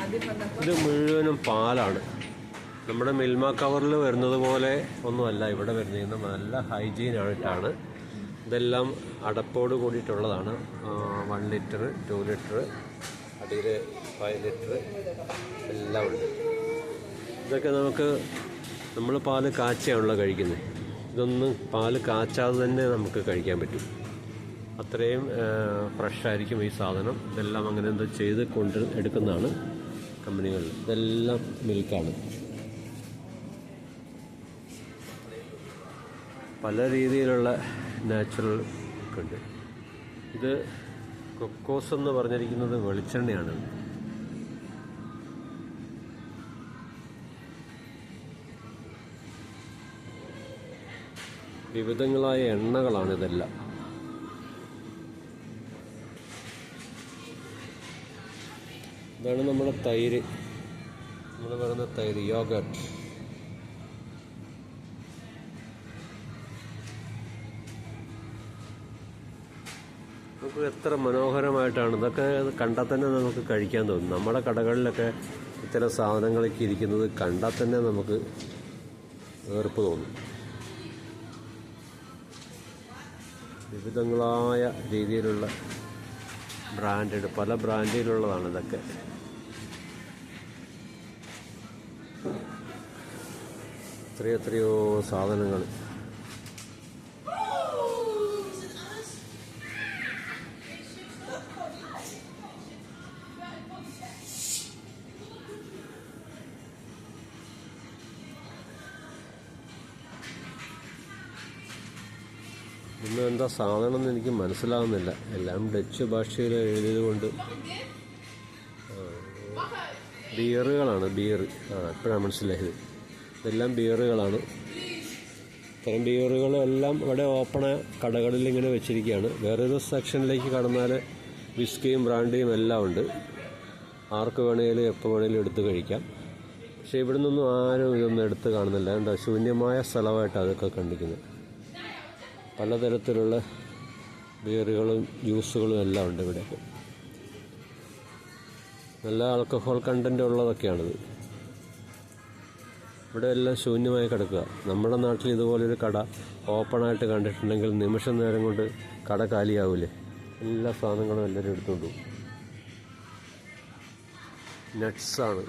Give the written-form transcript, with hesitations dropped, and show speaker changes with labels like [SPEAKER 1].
[SPEAKER 1] ഇത് മുഴുവനും പാലാണ്. നമ്മുടെ മിൽമ കവറിൽ വരുന്നത് പോലെ ഒന്നുമല്ല ഇവിടെ വരുന്നത്. നല്ല ഹൈജീൻ ആയിട്ടാണ് ഇതെല്ലാം അടപ്പോട് കൂടിയിട്ടുള്ളതാണ്. 1 ലിറ്റർ, 2 ലിറ്റർ, അടിയിൽ 5 ലിറ്റർ എല്ലാം ഉണ്ട്. ഇതൊക്കെ നമ്മൾ പാല് കാച്ചിയാണല്ലോ കഴിക്കുന്നത്. ഇതൊന്നും പാല് കാച്ചാതെ തന്നെ നമുക്ക് കഴിക്കാൻ പറ്റും. അത്രയും ഫ്രഷായിരിക്കും ഈ സാധനം. ഇതെല്ലാം അങ്ങനെ എന്തോ ചെയ്ത് എടുക്കുന്നതാണ് കമ്പനികളിൽ. ഇതെല്ലാം മിൽക്കാണ്. പല രീതിയിലുള്ള നാച്ചുറൽ ഉണ്ട്. ഇത് കൊക്കോസ് എന്ന് പറഞ്ഞിരിക്കുന്നത് വെളിച്ചെണ്ണയാണ്. വിവിധങ്ങളായ എണ്ണകളാണ് ഇതെല്ലാം. ഇതാണ് നമ്മുടെ തൈര്. നമ്മൾ പറയുന്ന തൈര്, യോഗട്ട്. നമുക്ക് എത്ര മനോഹരമായിട്ടാണ് ഇതൊക്കെ കണ്ടാൽ തന്നെ നമുക്ക് കഴിക്കാൻ തോന്നും. നമ്മുടെ കടകളിലൊക്കെ ഇത്തരം സാധനങ്ങളൊക്കെ ഇരിക്കുന്നത് കണ്ടാൽ തന്നെ നമുക്ക് വേർപ്പ് തോന്നും. വിവിധങ്ങളായ രീതിയിലുള്ള ബ്രാൻഡഡ്, പല ബ്രാൻഡിലുള്ളതാണ് ഇതൊക്കെ. എത്രയോ സാധനങ്ങൾ. ഇന്ന് എന്താ സാധനം എന്ന് എനിക്ക് മനസ്സിലാവുന്നില്ല. എല്ലാം ഡച്ച് ഭാഷയിൽ എഴുതിയത് കൊണ്ട്. ബിയറുകളാണ്, ബിയർ. ഇപ്പോഴാണ് മനസ്സിലായത്. ഇതെല്ലാം ബിയറുകളാണ്. ഇത്തരം ബിയറുകളെല്ലാം ഇവിടെ ഓപ്പണ കടകളിൽ ഇങ്ങനെ വെച്ചിരിക്കുകയാണ്. വേറൊരു സെക്ഷനിലേക്ക് കടന്നാൽ വിസ്കിയും ബ്രാൻഡിയും എല്ലാം ഉണ്ട്. ആർക്ക് വേണേലും എപ്പോൾ വേണേലും എടുത്ത് കഴിക്കാം. പക്ഷേ ഇവിടെ നിന്നൊന്നും ആരും ഇതൊന്നും എടുത്ത് കാണുന്നില്ല. എന്താ ശൂന്യമായ സ്ഥലമായിട്ട് അതൊക്കെ കണ്ടിരിക്കുന്നത്. പലതരത്തിലുള്ള ബിയറുകളും ജ്യൂസുകളും എല്ലാം ഉണ്ട് ഇവിടെ. നല്ല ആൽക്കഹോൾ കണ്ടൻ്റ് ഉള്ളതൊക്കെയാണിത്. ഇവിടെ എല്ലാം ശൂന്യമായി കിടക്കുക. നമ്മുടെ നാട്ടിൽ ഇതുപോലൊരു കട ഓപ്പണായിട്ട് കണ്ടിട്ടുണ്ടെങ്കിൽ നിമിഷം നേരം കൊണ്ട് കട കാലിയാവില്ലേ? എല്ലാ സാധനങ്ങളും എല്ലാവരും എടുത്തുകൊണ്ട് പോകും. നട്ട്സാണ്.